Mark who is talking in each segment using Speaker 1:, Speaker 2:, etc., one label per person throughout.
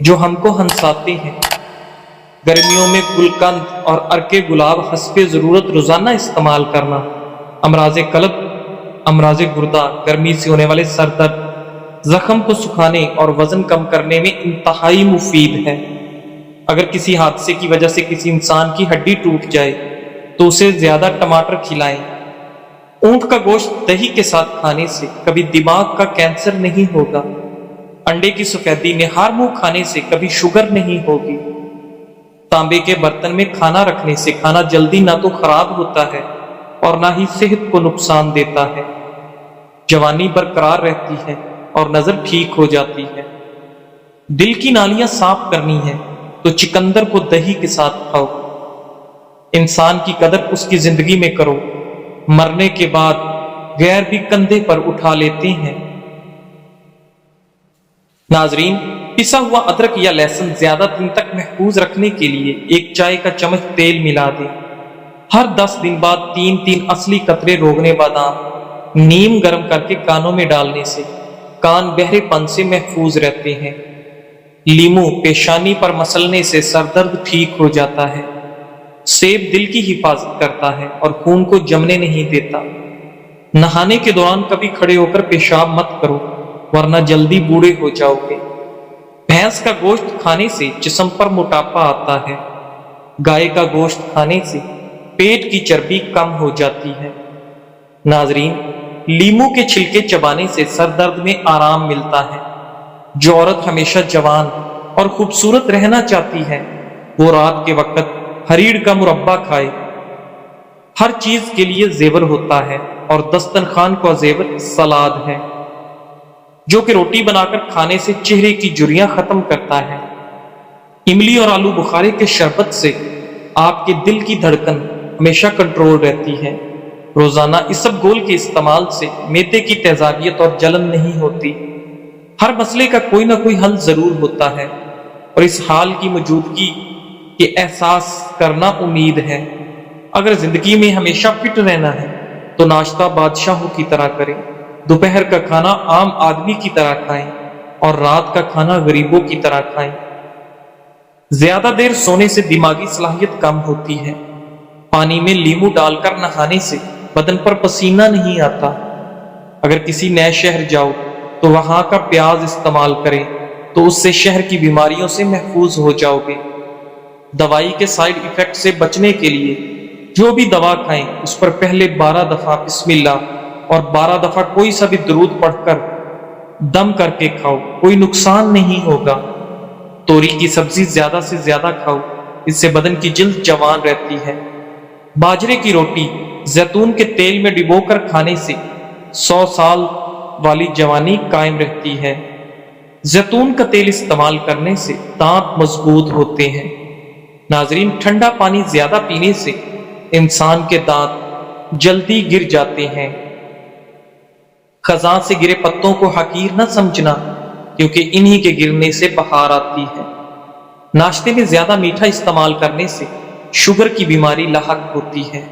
Speaker 1: جو ہم کو ہنساتے ہیں۔ گرمیوں میں گلقند اور عرق گلاب حسب ضرورت روزانہ استعمال کرنا امراض قلب، امراض گردہ، گرمی سے ہونے والے سر درد، زخم کو سکھانے اور وزن کم کرنے میں انتہائی مفید ہے۔ اگر کسی حادثے کی وجہ سے کسی انسان کی ہڈی ٹوٹ جائے تو اسے زیادہ ٹماٹر کھلائیں۔ اونٹ کا گوشت دہی کے ساتھ کھانے سے کبھی دماغ کا کینسر نہیں ہوگا۔ انڈے کی سفیدی نہار منہ کھانے سے کبھی شوگر نہیں ہوگی۔ تانبے کے برتن میں کھانا رکھنے سے کھانا جلدی نہ تو خراب ہوتا ہے اور نہ ہی صحت کو نقصان دیتا ہے۔ جوانی برقرار رہتی ہے اور نظر ٹھیک ہو جاتی ہے۔ دل کی نالیاں صاف کرنی ہے تو چکندر کو دہی کے ساتھ کھاؤ۔ انسان کی قدر اس کی زندگی میں کرو، مرنے کے بعد غیر بھی کندھے پر اٹھا لیتے ہیں۔ ناظرین، پسا ہوا ادرک یا لہسن زیادہ دن تک محفوظ رکھنے کے لیے ایک چائے کا چمچ تیل ملا دیں۔ ہر 10 دن بعد 3 اصلی قطرے روغن بادام نیم گرم کر کے کانوں میں ڈالنے سے کان بہرے پن سے محفوظ رہتے ہیں۔ لیمو پیشانی پر مسلنے سے سر درد ٹھیک ہو جاتا ہے۔ سیب دل کی حفاظت کرتا ہے اور خون کو جمنے نہیں دیتا۔ نہانے کے دوران کبھی کھڑے ہو کر پیشاب مت کرو ورنہ جلدی بوڑھے ہو جاؤ گے۔ بھینس کا گوشت کھانے سے جسم پر موٹاپا آتا ہے۔ گائے کا گوشت کھانے سے پیٹ کی چربی کم ہو جاتی ہے۔ ناظرین، لیمو کے چھلکے چبانے سے سر درد میں آرام ملتا ہے۔ جو عورت ہمیشہ جوان اور خوبصورت رہنا چاہتی ہے وہ رات کے وقت ہریڑ کا مربع کھائے۔ ہر چیز کے لیے زیور ہوتا ہے اور دسترخوان کا زیور سلاد ہے، جو کہ روٹی بنا کر کھانے سے چہرے کی جھریاں ختم کرتا ہے۔ املی اور آلو بخارے کے شربت سے آپ کے دل کی دھڑکن ہمیشہ کنٹرول رہتی ہے۔ روزانہ اسب گول کے استعمال سے معدے کی تیزابیت اور جلن نہیں ہوتی۔ ہر مسئلے کا کوئی نہ کوئی حل ضرور ہوتا ہے اور اس حال کی موجودگی کے احساس کرنا امید ہے۔ اگر زندگی میں ہمیشہ فٹ رہنا ہے تو ناشتہ بادشاہوں کی طرح کریں، دوپہر کا کھانا عام آدمی کی طرح کھائیں اور رات کا کھانا غریبوں کی طرح کھائیں۔ زیادہ دیر سونے سے دماغی صلاحیت کم ہوتی ہے۔ پانی میں لیمو ڈال کر نہانے سے بدن پر پسینہ نہیں آتا۔ اگر کسی نئے شہر جاؤ تو وہاں کا پیاز استعمال کریں تو اس سے شہر کی بیماریوں سے محفوظ ہو جاؤ گے۔ دوائی کے سائیڈ ایفیکٹ سے بچنے کے لیے جو بھی دوا کھائیں اس پر پہلے 12 دفعہ بسم اللہ اور 12 دفعہ کوئی سا بھی درود پڑھ کر دم کر کے کھاؤ، کوئی نقصان نہیں ہوگا۔ توری کی سبزی زیادہ سے زیادہ کھاؤ، اس سے بدن کی جلد جوان رہتی ہے۔ باجرے کی روٹی زیتون کے تیل میں ڈبو کر کھانے سے 100 سال والی جوانی قائم رہتی ہے۔ زیتون کا تیل استعمال کرنے سے دانت مضبوط ہوتے ہیں۔ ناظرین، ٹھنڈا پانی زیادہ پینے سے انسان کے دانت جلدی گر جاتے ہیں۔ خزاں سے گرے پتوں کو حقیر نہ سمجھنا، کیونکہ انہی کے گرنے سے بہار آتی ہے۔ ناشتے میں زیادہ میٹھا استعمال کرنے سے شوگر کی بیماری لاحق ہوتی ہے۔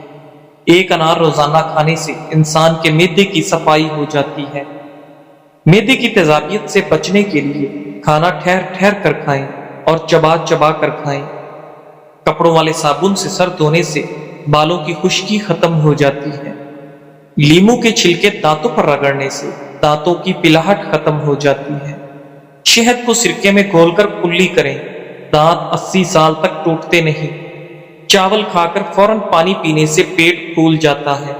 Speaker 1: ایک انار روزانہ کھانے سے انسان کے معدے کی صفائی ہو جاتی ہے۔ معدے کی تیزابیت سے بچنے کے لیے کھانا ٹھہر ٹھہر کر کھائیں اور چبا چبا کر کھائیں۔ کپڑوں والے صابن سے سر دھونے سے بالوں کی خشکی ختم ہو جاتی ہے۔ لیمو کے چھلکے دانتوں پر رگڑنے سے دانتوں کی پلاہٹ ختم ہو جاتی ہے۔ شہد کو سرکے میں گھول کر کلی کریں، دانت 80 سال تک ٹوٹتے نہیں۔ چاول کھا کر فوراً پانی پینے سے پیٹ پھول جاتا ہے۔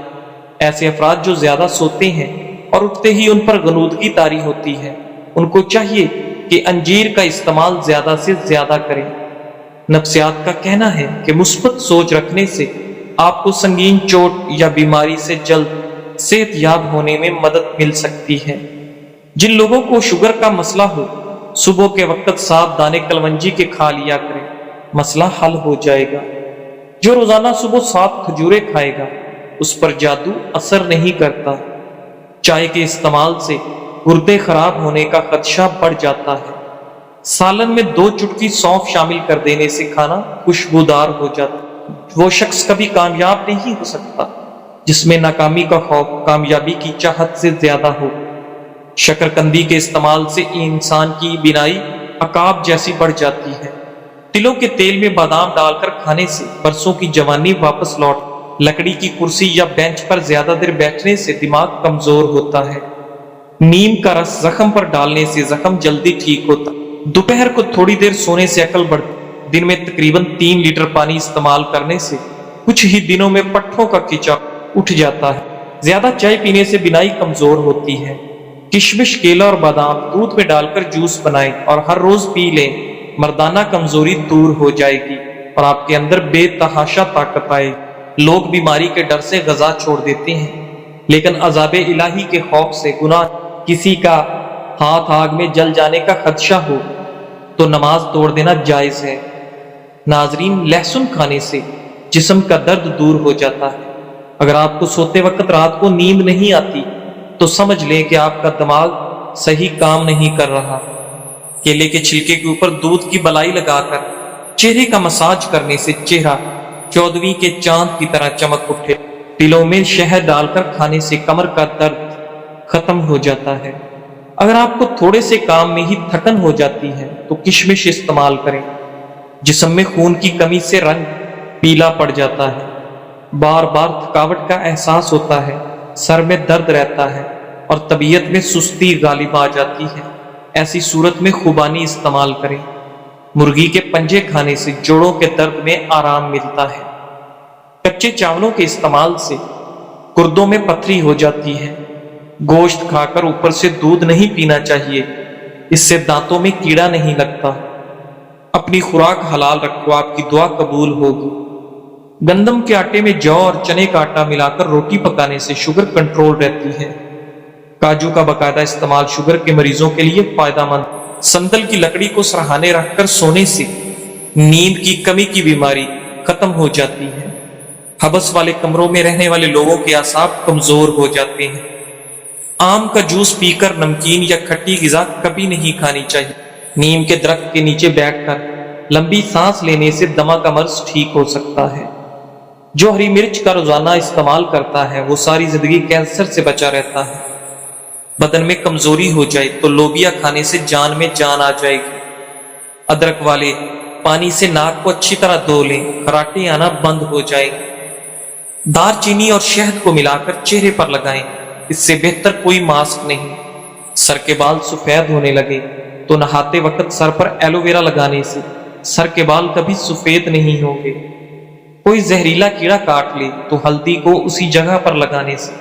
Speaker 1: ایسے افراد جو زیادہ سوتے ہیں اور اٹھتے ہی ان پر غنودگی طاری ہوتی ہے، ان کو چاہیے کہ انجیر کا استعمال زیادہ سے زیادہ کریں۔ نفسیات کا کہنا ہے کہ مثبت سوچ رکھنے سے آپ کو سنگین چوٹ یا بیماری سے جلد صحت یاب ہونے میں مدد مل سکتی ہے۔ جن لوگوں کو شوگر کا مسئلہ ہو، صبح کے وقت 7 دانے کلونجی کے کھا لیا کریں، مسئلہ حل ہو جائے گا۔ جو روزانہ صبح 7 کھجوریں کھائے گا اس پر جادو اثر نہیں کرتا۔ چائے کے استعمال سے گردے خراب ہونے کا خدشہ بڑھ جاتا ہے۔ سالن میں 2 چٹکی سونف شامل کر دینے سے کھانا خوشبودار ہو جاتا ہے۔ وہ شخص کبھی کامیاب نہیں ہو سکتا جس میں ناکامی کا خوف کامیابی کی چاہت سے زیادہ ہو۔ شکرکندی کے استعمال سے انسان کی بینائی عقاب جیسی بڑھ جاتی ہے۔ تلوں کے تیل میں بادام ڈال کر کھانے سے برسوں کی جوانی واپس لوٹ، لکڑی کی کرسی یا بینچ پر زیادہ دیر بیٹھنے سے دماغ کمزور ہوتا ہے، نیم کا رس زخم پر ڈالنے سے زخم جلدی ٹھیک ہوتا، دوپہر کو تھوڑی دیر سونے سے عقل بڑھتی، دن میں تقریباً 3 لیٹر پانی استعمال کرنے سے کچھ ہی دنوں میں پٹھوں کا کھچاؤ اٹھ جاتا ہے، زیادہ چائے پینے سے بینائی کمزور ہوتی ہے۔ کشمش، کیلا اور بادام دودھ میں ڈال کر جوس بنائیں اور ہر روز پی لیں، مردانہ کمزوری دور ہو جائے گی اور آپ کے اندر بے تحاشا طاقت آئے گی۔ لوگ بیماری کے ڈر سے غذا چھوڑ دیتے ہیں، لیکن عذاب الہی کے خوف سے، گناہ کسی کا ہاتھ آگ میں جل جانے کا خدشہ ہو تو نماز توڑ دینا جائز ہے۔ ناظرین، لہسن کھانے سے جسم کا درد دور ہو جاتا ہے۔ اگر آپ کو سوتے وقت رات کو نیند نہیں آتی تو سمجھ لیں کہ آپ کا دماغ صحیح کام نہیں کر رہا۔ کیلے کے چھلکے کے اوپر دودھ کی بلائی لگا کر چہرے کا مساج کرنے سے چہرہ 14ویں کے چاند کی طرح چمک اٹھے۔ تلوں میں شہد ڈال کر کھانے سے کمر کا درد ختم ہو جاتا ہے۔ اگر آپ کو تھوڑے سے کام میں ہی تھکن ہو جاتی ہے تو کشمش استعمال کریں۔ جسم میں خون کی کمی سے رنگ پیلا پڑ جاتا ہے، بار بار تھکاوٹ کا احساس ہوتا ہے، سر میں درد رہتا ہے اور طبیعت میں سستی غالب آ جاتی ہے۔ ایسی صورت میں خوبانی استعمال کریں۔ مرغی کے پنجے کھانے سے جوڑوں کے درد میں آرام ملتا ہے۔ کچے چاولوں کے استعمال سے گردوں میں پتھری ہو جاتی ہے۔ گوشت کھا کر اوپر سے دودھ نہیں پینا چاہیے، اس سے دانتوں میں کیڑا نہیں لگتا۔ اپنی خوراک حلال رکھو، آپ کی دعا قبول ہوگی۔ گندم کے آٹے میں جو اور چنے کا آٹا ملا کر روٹی پکانے سے شوگر کنٹرول رہتی ہے۔ کاجو کا باقاعدہ استعمال شوگر کے مریضوں کے لیے فائدہ مند۔ سندل کی لکڑی کو سرہانے رکھ کر سونے سے نیند کی کمی کی بیماری ختم ہو جاتی ہے۔ حبس والے کمروں میں رہنے والے لوگوں کے اعصاب کمزور ہو جاتے ہیں۔ آم کا جوس پی کر نمکین یا کھٹی غذا کبھی نہیں کھانی چاہیے۔ نیم کے درخت کے نیچے بیٹھ کر لمبی سانس لینے سے دمہ کا مرض ٹھیک ہو سکتا ہے۔ جو ہری مرچ کا روزانہ استعمال کرتا ہے وہ ساری زندگی کینسر سے بچا رہتا ہے۔ بدن میں کمزوری ہو جائے تو لوبیا کھانے سے جان میں جان آ جائے گی۔ ادرک والے پانی سے ناک کو اچھی طرح دھو لیں، خراٹے آنا بند ہو جائے گی۔ دار چینی اور شہد کو ملا کر چہرے پر لگائیں، اس سے بہتر کوئی ماسک نہیں۔ سر کے بال سفید ہونے لگے تو نہاتے وقت سر پر ایلو ویرا لگانے سے سر کے بال کبھی سفید نہیں ہوں گے۔ کوئی زہریلا کیڑا کاٹ لے تو ہلدی کو اسی جگہ پر لگانے سے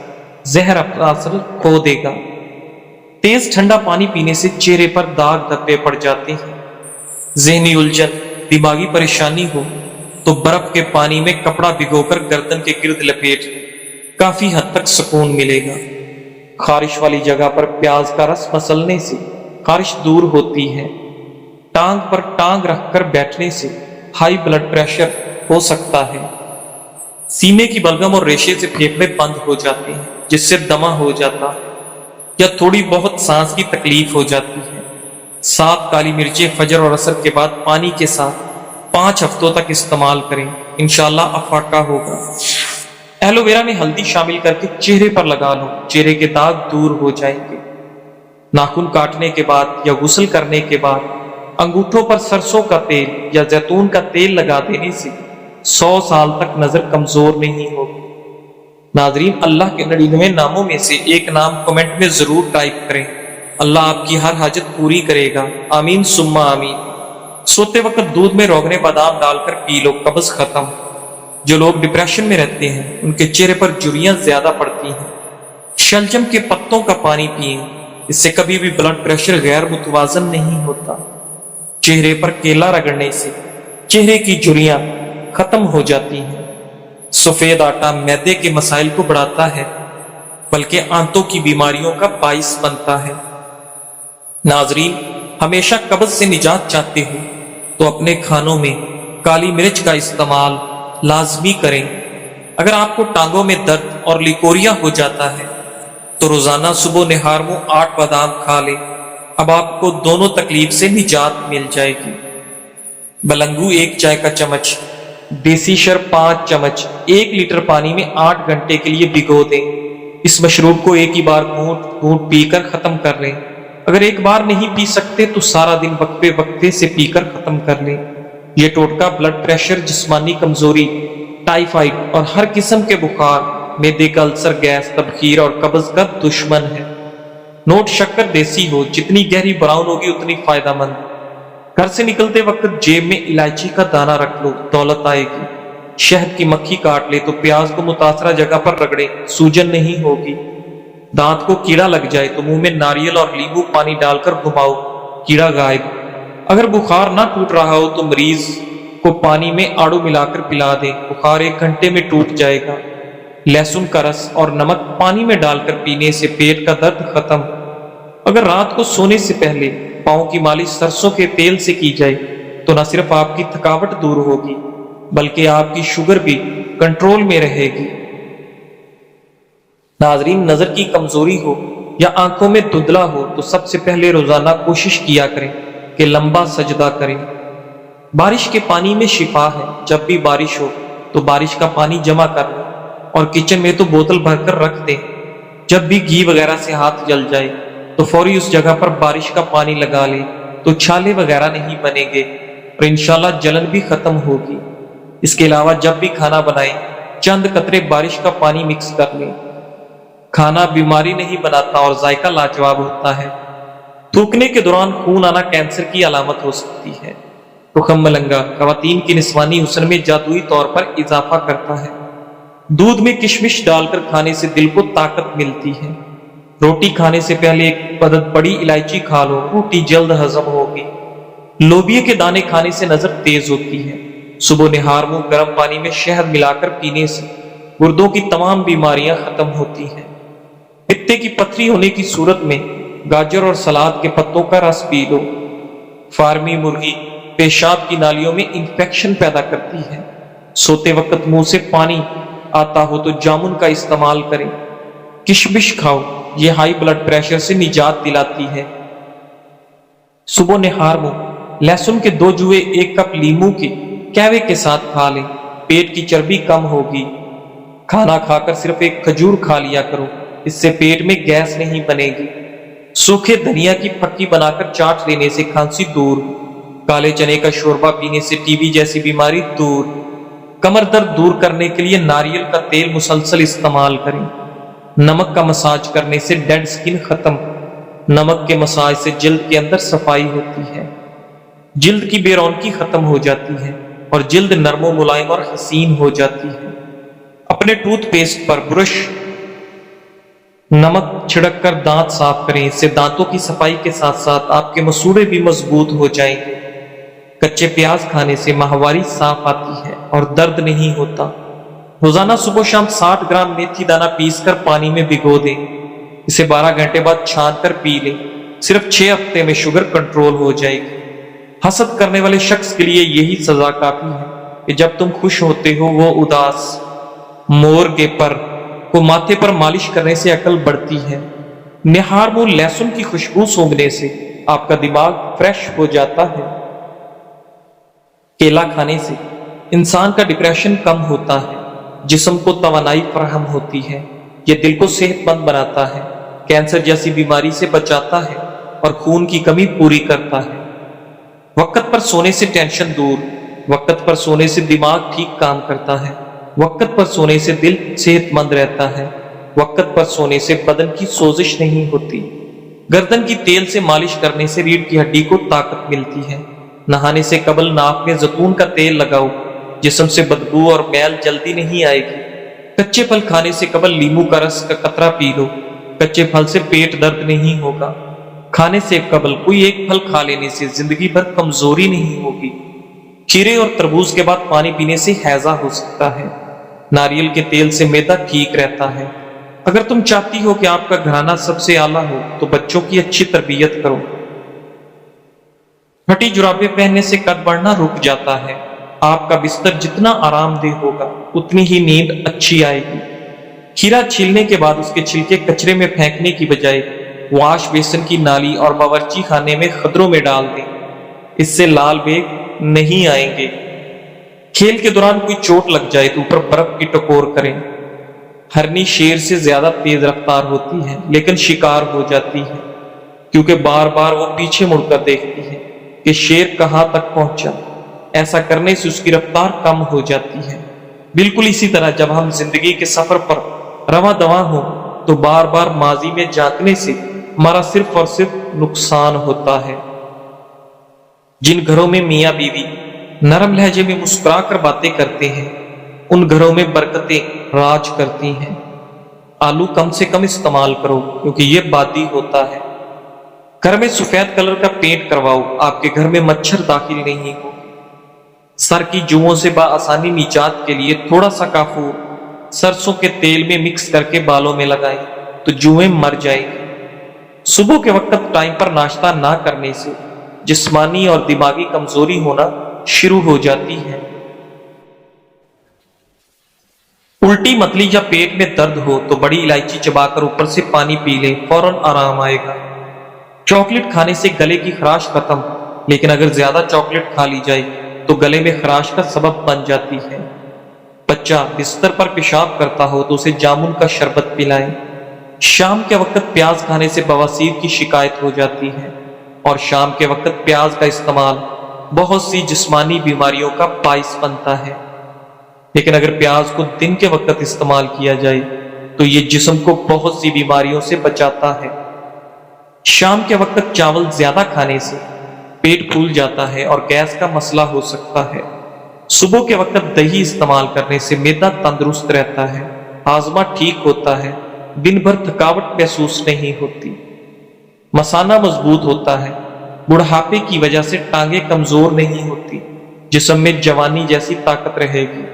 Speaker 1: زہر اپنا اثر کھو دے گا۔ تیز ٹھنڈا پانی پینے سے چہرے پر داغ دھبے پڑ جاتے ہیں۔ ذہنی الجھن، دماغی پریشانی ہو تو برف کے پانی میں کپڑا بھگو کر گردن کے گرد لپیٹ کافی حد تک سکون ملے گا۔ خارش والی جگہ پر پیاز کا رس مسلنے سے خارش دور ہوتی ہے۔ ٹانگ پر ٹانگ رکھ کر بیٹھنے سے ہائی بلڈ پریشر ہو سکتا ہے۔ سینے کی بلغم اور ریشے سے پھیپھڑے بند ہو جاتے ہیں، جس سے دمہ ہو جاتا یا تھوڑی بہت سانس کی تکلیف ہو جاتی ہے۔ 7 کالی مرچیں فجر اور عصر کے بعد پانی کے ساتھ 5 ہفتوں تک استعمال کریں، انشاءاللہ افاقہ ہوگا۔ ایلو ویرا میں ہلدی شامل کر کے چہرے پر لگا لو، چہرے کے داغ دور ہو جائیں گے۔ ناخن کاٹنے کے بعد یا غسل کرنے کے بعد انگوٹھوں پر سرسوں کا تیل یا زیتون کا تیل لگا دینے سے 100 سال تک نظر کمزور نہیں ہوگی۔ ناظرین، اللہ کے 99 ناموں میں سے ایک نام کمنٹ میں ضرور ٹائپ کریں، اللہ آپ کی ہر حاجت پوری کرے گا، آمین ثم آمین۔ سوتے وقت دودھ میں روغن بادام ڈال کر پی لو، قبض ختم۔ جو لوگ ڈپریشن میں رہتے ہیں ان کے چہرے پر جھریاں زیادہ پڑتی ہیں۔ شلجم کے پتوں کا پانی پئیں، اس سے کبھی بھی بلڈ پریشر غیر متوازن نہیں ہوتا۔ چہرے پر کیلا رگڑنے سے چہرے کی جھریاں ختم ہو جاتی ہیں۔ سفید آٹا معدے کے مسائل کو بڑھاتا ہے، بلکہ آنتوں کی بیماریوں کا باعث بنتا ہے۔ ناظرین، ہمیشہ قبض سے نجات چاہتے ہو تو اپنے کھانوں میں کالی مرچ کا استعمال لازمی کریں۔ اگر آپ کو ٹانگوں میں درد اور لیکوریا ہو جاتا ہے تو روزانہ صبح نہار منہ 8 بادام کھا لیں، اب آپ کو دونوں تکلیف سے نجات مل جائے گی۔ بلنگو 1 چائے کا چمچ، دیسی شرب 5 چمچ 1 لیٹر پانی میں 8 گھنٹے کے لیے بھگو دیں۔ اس مشروب کو ایک ہی بار گھونٹ گھونٹ پی کر ختم کر لیں۔ اگر ایک بار نہیں پی سکتے تو سارا دن وقفے وقفے سے پی کر ختم کر لیں۔ یہ ٹوٹکا بلڈ پریشر، جسمانی کمزوری، ٹائیفائڈ اور ہر قسم کے بخار، معدے کا السر، گیس، تبخیر اور قبض کا دشمن ہے۔ نوٹ شکر دیسی ہو، جتنی گہری براؤن ہوگی اتنی فائدہ مند۔ گھر سے نکلتے وقت جیب میں الائچی کا دانہ رکھ لو، دولت آئے گی۔ شہد کی مکھی کاٹ لے تو پیاز کو متاثرہ جگہ پر رگڑے، سوجن نہیں ہوگی۔ دانت کو کیڑا لگ جائے تو منہ میں ناریل اور لیموں پانی ڈال کر گھماؤ، کیڑا غائب۔ اگر بخار نہ ٹوٹ رہا ہو تو مریض کو پانی میں آڑو ملا کر پلا دیں، بخار 1 گھنٹے میں ٹوٹ جائے گا۔ لہسن کا رس اور نمک پانی میں ڈال کر پینے سے پیٹ کا درد ختم۔ اگر رات کو سونے سے پہلے پاؤں کی مالش سرسوں کے تیل سے کی جائے تو نہ صرف آپ کی تھکاوٹ دور ہوگی بلکہ آپ کی شوگر بھی کنٹرول میں رہے گی۔ ناظرین، نظر کی کمزوری ہو یا آنکھوں میں دھندلا ہو تو سب سے پہلے روزانہ کوشش کیا کریں کہ لمبا سجدہ کریں۔ بارش کے پانی میں شفا ہے۔ جب بھی بارش ہو تو بارش کا پانی جمع کر لیں اور کچن میں تو بوتل بھر کر رکھ دیں۔ جب بھی گھی وغیرہ سے ہاتھ جل جائے تو فوری اس جگہ پر بارش کا پانی لگا لیں تو چھالے وغیرہ نہیں بنیں گے اور انشاءاللہ جلن بھی ختم ہوگی۔ اس کے علاوہ جب بھی کھانا بنائیں چند قطرے بارش کا پانی مکس کر لیں۔ کھانا بیماری نہیں بناتا اور ذائقہ لاجواب ہوتا ہے۔ تھوکنے کے دوران خون آنا کینسر کی علامت ہو سکتی ہے۔ رخم ملنگا خواتین کی نسوانی حسن میں جادوئی طور پر اضافہ کرتا ہے۔ دودھ میں کشمش ڈال کر کھانے سے دل کو طاقت ملتی ہے۔ روٹی کھانے سے پہلے 1 عدد بڑی الائچی کھا لو، روٹی جلد ہضم ہوگی۔ لوبیا کے دانے کھانے سے نظر تیز ہوتی ہے۔ صبح نہار منہ گرم پانی میں شہد ملا کر پینے سے گردوں کی تمام بیماریاں ختم ہوتی ہیں۔ پتے کی پتھری ہونے کی صورت میں گاجر اور سلاد کے پتوں کا رس پی لو۔ فارمی مرغی پیشاب کی نالیوں میں انفیکشن پیدا کرتی ہے۔ سوتے وقت منہ سے پانی آتا ہو تو جامن کا استعمال کریں۔ کشمش کھاؤ، یہ ہائی بلڈ پریشر سے نجات دلاتی ہے۔ صبح نہار منہ لہسن کے 2 جوئے 1 کپ لیموں کے قہوے کے ساتھ کھا لیں، پیٹ کی چربی کم ہوگی۔ کھانا کھا کر صرف 1 کھجور کھا لیا کرو، اس سے پیٹ میں گیس نہیں بنے گی۔ سوکھے دھنیا کی پھکی بنا کر چاٹ لینے سے کھانسی دور۔ کالے چنے کا شوربہ پینے سے ٹی بی جیسی بیماری دور۔ کمر درد دور کرنے کے لیے ناریل کا تیل مسلسل استعمال کریں۔ نمک کا مساج کرنے سے ڈیڈ سکن ختم۔ نمک کے مساج سے جلد کے اندر صفائی ہوتی ہے، جلد کی بے رونقی ختم ہو جاتی ہے اور جلد نرم و ملائم اور حسین ہو جاتی ہے۔ اپنے ٹوتھ پیسٹ پر برش نمک چھڑک کر دانت صاف کریں، اس سے دانتوں کی صفائی کے ساتھ ساتھ آپ کے مسوڑے بھی مضبوط ہو جائیں گے۔ کچے پیاز کھانے سے ماہواری صاف آتی ہے اور درد نہیں ہوتا۔ روزانہ صبح و شام 60 گرام میتھی دانہ پیس کر پانی میں بھگو دیں، اسے 12 گھنٹے بعد چھان کر پی لیں۔ صرف 6 ہفتے میں شوگر کنٹرول ہو جائے گی۔ حسد کرنے والے شخص کے لیے یہی سزا کافی ہے کہ جب تم خوش ہوتے ہو وہ اداس۔ مور کے پر کو ماتھے پر مالش کرنے سے عقل بڑھتی ہے۔ نہار منہ لہسن کی خوشبو سونگھنے سے آپ کا دماغ فریش ہو جاتا ہے۔ کیلا کھانے سے انسان کا ڈپریشن کم ہوتا ہے، جسم کو توانائی فراہم ہوتی ہے، یہ دل کو صحت مند بناتا ہے، کینسر جیسی بیماری سے بچاتا ہے اور خون کی کمی پوری کرتا ہے۔ وقت پر سونے سے ٹینشن دور، وقت پر سونے سے دماغ ٹھیک کام کرتا ہے، وقت پر سونے سے دل صحت مند رہتا ہے، وقت پر سونے سے بدن کی سوزش نہیں ہوتی۔ گردن کی تیل سے مالش کرنے سے ریڑھ کی ہڈی کو طاقت ملتی ہے۔ نہانے سے قبل ناک میں زیتون کا تیل لگاؤ، جسم سے بدبو اور میل جلدی نہیں آئے گی۔ کچے پھل کھانے سے قبل لیموں کا رس کا قطرہ پی لو، کچے پھل سے پیٹ درد نہیں ہوگا۔ کھانے سے قبل کوئی 1 پھل کھا لینے سے زندگی بھر کمزوری نہیں ہوگی۔ کھیرے اور تربوز کے بعد پانی پینے سے ہیضہ ہو سکتا ہے۔ ناریل کے تیل سے معدہ ٹھیک رہتا ہے۔ اگر تم چاہتی ہو کہ آپ کا گھرانہ سب سے اعلیٰ ہو تو بچوں کی اچھی تربیت کرو۔ پھٹی جرابیں پہننے سے قد بڑھنا رک جاتا ہے۔ آپ کا بستر جتنا آرام دہ ہوگا اتنی ہی نیند اچھی آئے گی۔ کھیرا چھیلنے کے بعد اس کے چھلکے کچرے میں پھینکنے کی بجائے واش بیسن کی نالی اور باورچی خانے میں خدروں میں ڈال دیں، اس سے لال بیگ نہیں آئیں گے۔ کھیل کے دوران کوئی چوٹ لگ جائے تو اوپر برف کی ٹکور کریں۔ ہرنی شیر سے زیادہ تیز رفتار ہوتی ہے لیکن شکار ہو جاتی ہے۔ کیونکہ بار بار وہ پیچھے مڑ کر دیکھتی ہے کہ شیر کہاں تک پہنچا۔ ایسا کرنے سے اس کی رفتار کم ہو جاتی ہے۔ بالکل اسی طرح جب ہم زندگی کے سفر پر رواں دواں ہوں تو بار بار ماضی میں جھانکنے سے ہمارا صرف اور صرف نقصان ہوتا ہے۔ جن گھروں میں میاں بیوی نرم لہجے میں مسکرا کر باتیں کرتے ہیں ان گھروں میں برکتیں راج کرتی ہیں۔ آلو کم سے کم استعمال کرو کیونکہ یہ بادی ہوتا ہے۔ گھر میں سفید کلر کا پینٹ کرواؤ، آپ کے گھر میں مچھر داخل نہیں ہو۔ سر کی جوؤں سے بآسانی نجات کے لیے تھوڑا سا کافور سرسوں کے تیل میں مکس کر کے بالوں میں لگائیں تو جوئیں مر جائیں گی۔ صبح کے وقت ٹائم پر ناشتہ نہ کرنے سے جسمانی اور دماغی کمزوری ہونا شروع ہو جاتی ہے۔ الٹی متلی یا پیٹ میں درد ہو تو بڑی الائچی چبا کر اوپر سے پانی پی لیں، فوراً آرام آئے گا۔ چاکلیٹ کھانے سے گلے کی خراش ختم، لیکن اگر زیادہ چاکلیٹ کھا لی جائے تو گلے میں خراش کا سبب بن جاتی ہے۔ بچہ بستر پر پیشاب کرتا ہو تو اسے جامن کا شربت پلائیں۔ شام کے وقت پیاز کھانے سے بواسیر کی شکایت ہو جاتی ہے، اور شام کے وقت پیاز کا استعمال بہت سی جسمانی بیماریوں کا باعث بنتا ہے۔ لیکن اگر پیاز کو دن کے وقت استعمال کیا جائے تو یہ جسم کو بہت سی بیماریوں سے بچاتا ہے۔ شام کے وقت چاول زیادہ کھانے سے پیٹ پھول جاتا ہے اور گیس کا مسئلہ ہو سکتا ہے۔ صبح کے وقت دہی استعمال کرنے سے معدہ تندرست رہتا ہے، ہاضمہ ٹھیک ہوتا ہے، دن بھر تھکاوٹ محسوس نہیں ہوتی، مثانہ مضبوط ہوتا ہے، بڑھاپے کی وجہ سے ٹانگیں کمزور نہیں ہوتی، جسم میں جوانی جیسی طاقت رہے گی۔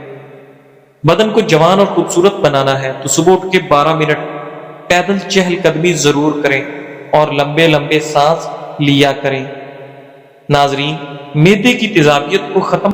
Speaker 1: بدن کو جوان اور خوبصورت بنانا ہے تو صبح اٹھ کے 12 منٹ پیدل چہل قدمی ضرور کریں اور لمبے لمبے سانس لیا کریں۔ ناظرین، معدے کی تیزابیت کو ختم